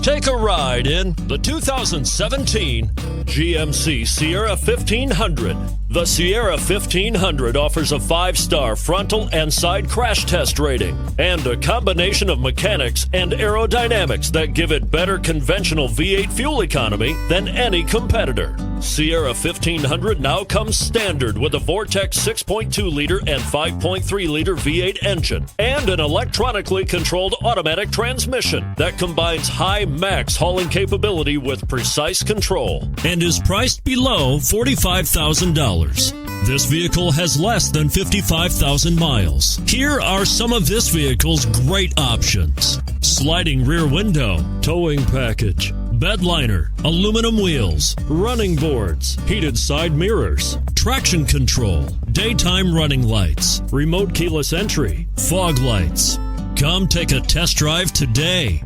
Take a ride in the 2017 GMC Sierra 1500. The Sierra 1500 offers a 5-star frontal and side crash test rating and a combination of mechanics and aerodynamics that give it better conventional V8 fuel economy than any competitor. Sierra 1500 now comes standard with a Vortex 6.2-liter and 5.3-liter V8 engine and an electronically controlled automatic transmission that combines high max hauling capability with precise control and is priced below $45,000. This vehicle has less than 55,000 miles. Here are some of this vehicle's great options: sliding rear window, towing package, bed liner, aluminum wheels, running boards, heated side mirrors, traction control, daytime running lights, remote keyless entry, fog lights. Come take a test drive today.